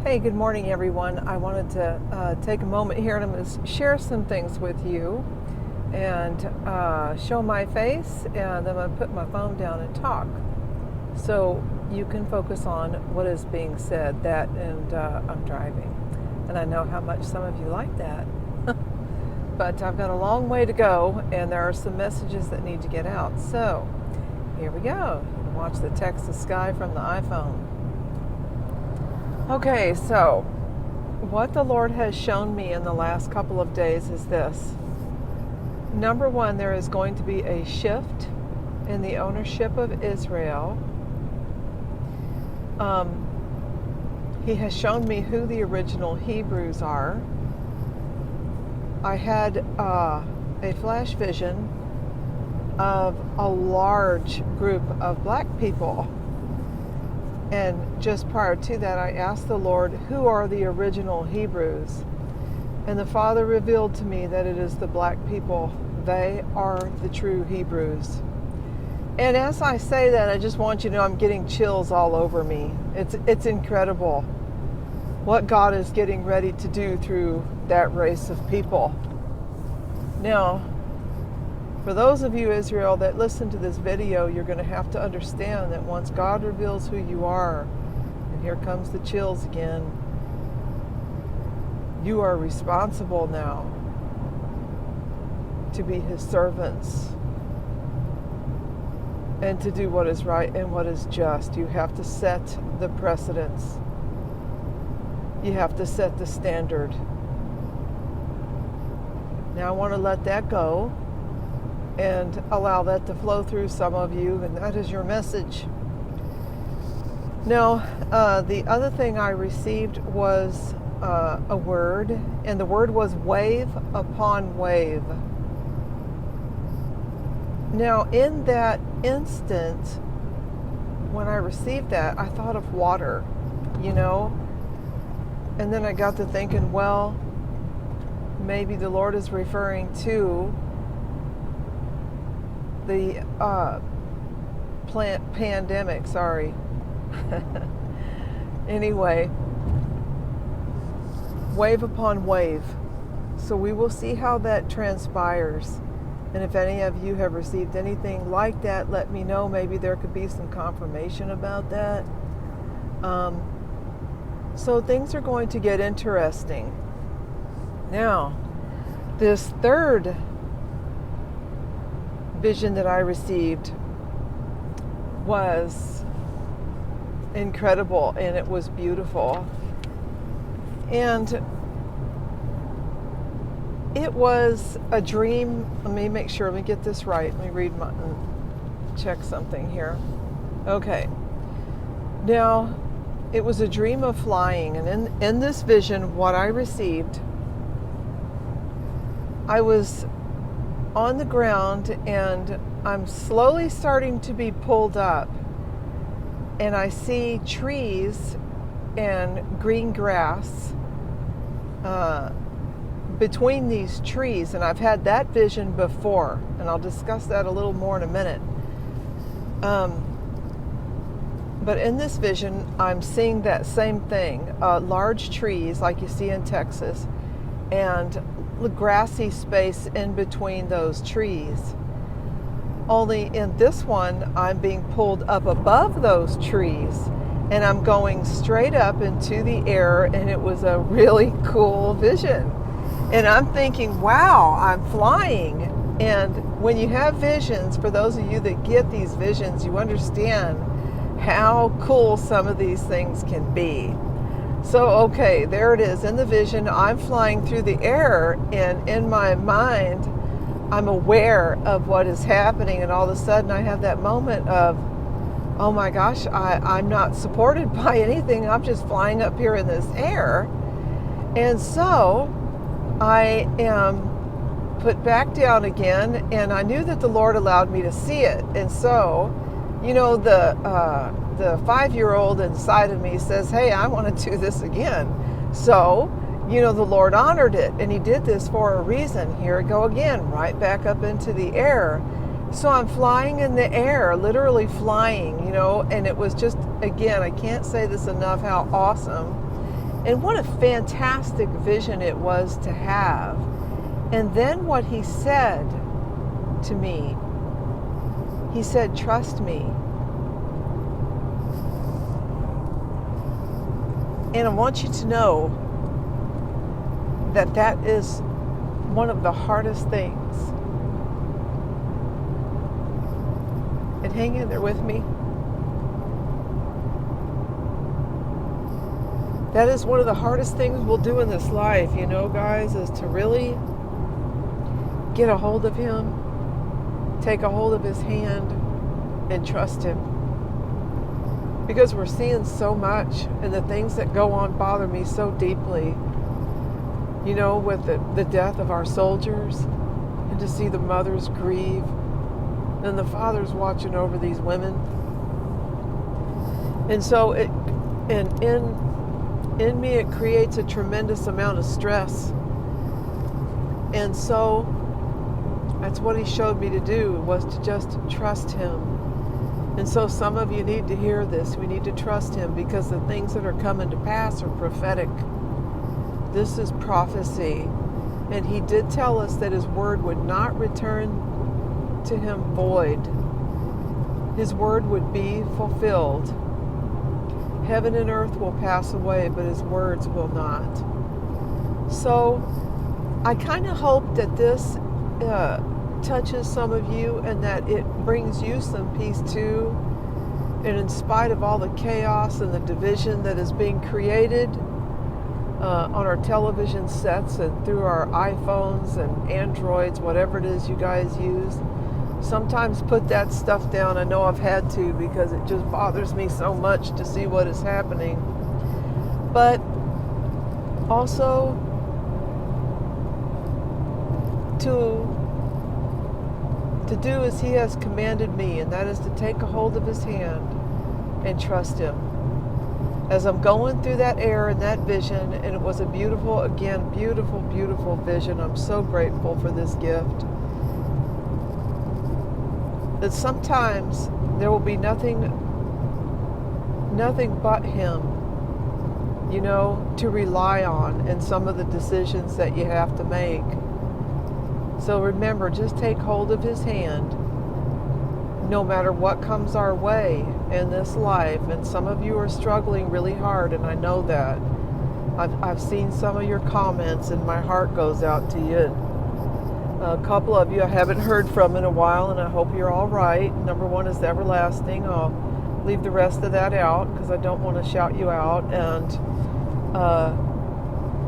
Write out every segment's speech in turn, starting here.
Hey, good morning, everyone. I wanted to take a moment here and I'm going to share some things with you and show my face, and then I'm going to put my phone down and talk so you can focus on what is being said. I'm driving, and I know how much some of you like that. But I've got a long way to go, and there are some messages that need to get out. So here we go. You can watch the text to sky from the iPhone. Okay, so what the Lord has shown me in the last couple of days is this. Number one, there is going to be a shift in the ownership of Israel. He has shown me who the original Hebrews are. I had a flash vision of a large group of black people. And just prior to that, I asked the Lord, who are the original Hebrews? And the Father revealed to me that it is the black people. They are the true Hebrews. And as I say that, I just want you to know I'm getting chills all over me. It's incredible what God is getting ready to do through that race of people. Now, for those of you, Israel, that listen to this video, you're going to have to understand that once God reveals who you are, and here comes the chills again, you are responsible now to be His servants and to do what is right and what is just. You have to set the precedence. You have to set the standard. Now I want to let that go and allow that to flow through some of you, and that is your message. Now, the other thing I received was a word, and the word was wave upon wave. Now, in that instant, when I received that, I thought of water, and then I got to thinking, well, maybe the Lord is referring to the pandemic, sorry. Anyway, wave upon wave. So we will see how that transpires. And if any of you have received anything like that, let me know. Maybe there could be some confirmation about that. So things are going to get interesting. Now, this third vision that I received was incredible, and it was beautiful, and it was a dream. Let me make sure, let me get this right. Let me read check something here. Okay, now it was a dream of flying, and in this vision, what I received, I was on the ground, and I'm slowly starting to be pulled up, and I see trees and green grass between these trees, and I've had that vision before, and I'll discuss that a little more in a minute. But in this vision, I'm seeing that same thing, large trees like you see in Texas, and grassy space in between those trees. Only in this one, I'm being pulled up above those trees, and I'm going straight up into the air, and it was a really cool vision. And I'm thinking, wow, I'm flying. And when you have visions, for those of you that get these visions, you understand how cool some of these things can be. So, okay, there it is. In the vision, I'm flying through the air, and in my mind, I'm aware of what is happening, and all of a sudden I have that moment of, oh my gosh, I'm not supported by anything. I'm just flying up here in this air. And so I am put back down again, and I knew that the Lord allowed me to see it. And so, the 5-year-old inside of me says, hey, I want to do this again. So, the Lord honored it, and He did this for a reason. Here I go again, right back up into the air. So I'm flying in the air, literally flying, and it was just, again, I can't say this enough, how awesome And what a fantastic vision it was to have. And then what he said to me, he said, trust me. And I want you to know that that is one of the hardest things. And hang in there with me. That is one of the hardest things we'll do in this life, you know, guys, is to really get a hold of him, take a hold of his hand, and trust him. Because we're seeing so much, and the things that go on bother me so deeply. You know, with the death of our soldiers, and to see the mothers grieve, and the fathers watching over these women. And so in me it creates a tremendous amount of stress. And so that's what he showed me to do, was to just trust him. And so some of you need to hear this. We need to trust him, because the things that are coming to pass are prophetic. This is prophecy. And he did tell us that his word would not return to him void. His word would be fulfilled. Heaven and earth will pass away, but his words will not. So I kind of hope that this touches some of you, and that it brings you some peace too. And in spite of all the chaos and the division that is being created on our television sets and through our iPhones and Androids, whatever it is you guys use, sometimes put that stuff down. I know I've had to, because it just bothers me so much to see what is happening. But also to do as he has commanded me, and that is to take a hold of his hand and trust him. As I'm going through that air and that vision, and it was a beautiful, again, beautiful, beautiful vision. I'm so grateful for this gift. That sometimes there will be nothing but him, you know, to rely on in some of the decisions that you have to make. So remember, just take hold of his hand no matter what comes our way in this life. And some of you are struggling really hard, and I know that. I've seen some of your comments, and my heart goes out to you. A couple of you I haven't heard from in a while, and I hope you're all right. Number one is everlasting. I'll leave the rest of that out because I don't want to shout you out. And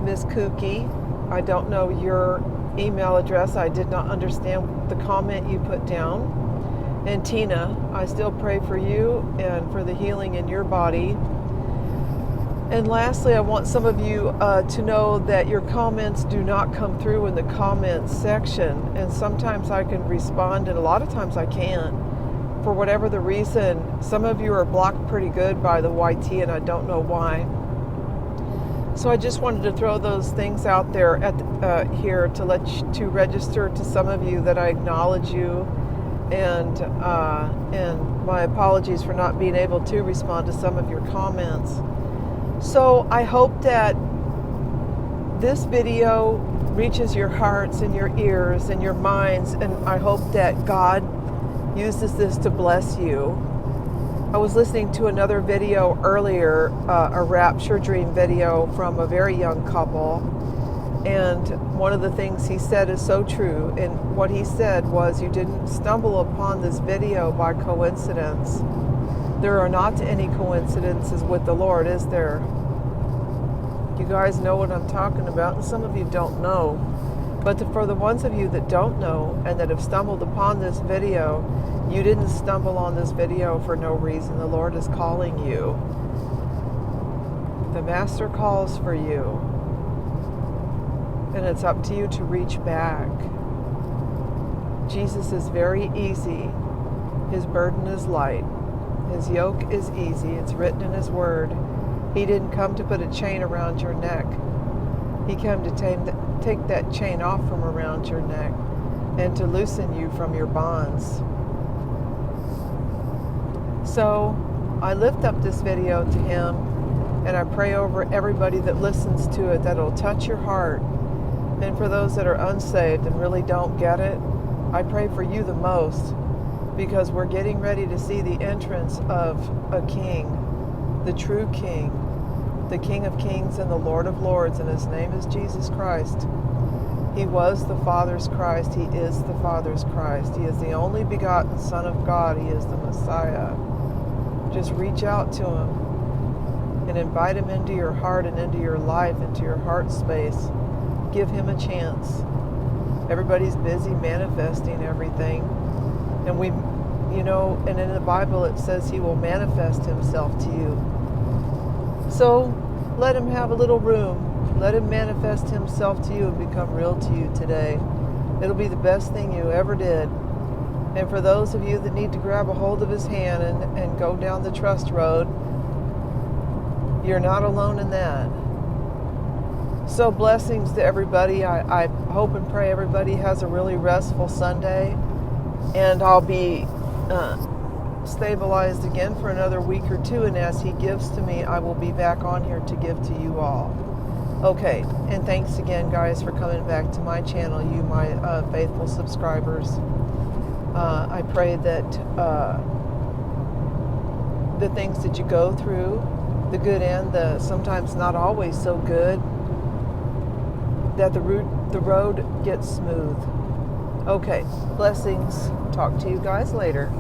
Miss Kookie, I don't know your email address. I did not understand the comment you put down. And Tina, I still pray for you and for the healing in your body. And lastly, I want some of you to know that your comments do not come through in the comments section. And sometimes I can respond, and a lot of times I can't. For whatever the reason, some of you are blocked pretty good by the YT, and I don't know why. So I just wanted to throw those things out there at here to to register to some of you that I acknowledge you, and my apologies for not being able to respond to some of your comments. So I hope that this video reaches your hearts and your ears and your minds, and I hope that God uses this to bless you. I was listening to another video earlier, a rapture dream video from a very young couple, and one of the things he said is so true. And what he said was, you didn't stumble upon this video by coincidence. There are not any coincidences with the Lord, is there? You guys know what I'm talking about, and some of you don't know. But for the ones of you that don't know and that have stumbled upon this video, you didn't stumble on this video for no reason. The Lord is calling you. The Master calls for you. And it's up to you to reach back. Jesus is very easy. His burden is light. His yoke is easy. It's written in his word. He didn't come to put a chain around your neck. He came to take that chain off from around your neck and to loosen you from your bonds. So I lift up this video to him, And I pray over everybody that listens to it that it'll touch your heart. And for those that are unsaved and really don't get it, I pray for you the most, because we're getting ready to see the entrance of a king, the true king, the King of Kings and the Lord of Lords, and his name is Jesus Christ. He was the Father's Christ. He is the Father's Christ. He is the only begotten Son of God. He is the Messiah. Just reach out to him and invite him into your heart and into your life, into your heart space. Give him a chance. Everybody's busy manifesting everything. And and in the Bible it says he will manifest himself to you. So let him have a little room. Let him manifest himself to you and become real to you today. It'll be the best thing you ever did. And for those of you that need to grab a hold of his hand and go down the trust road, you're not alone in that. So blessings to everybody. I hope and pray everybody has a really restful Sunday. And I'll be stabilized again for another week or two. And as he gives to me, I will be back on here to give to you all. Okay, and thanks again, guys, for coming back to my channel, you, my faithful subscribers. I pray that the things that you go through, the good and the sometimes not always so good, that the road gets smooth. Okay, blessings. Talk to you guys later.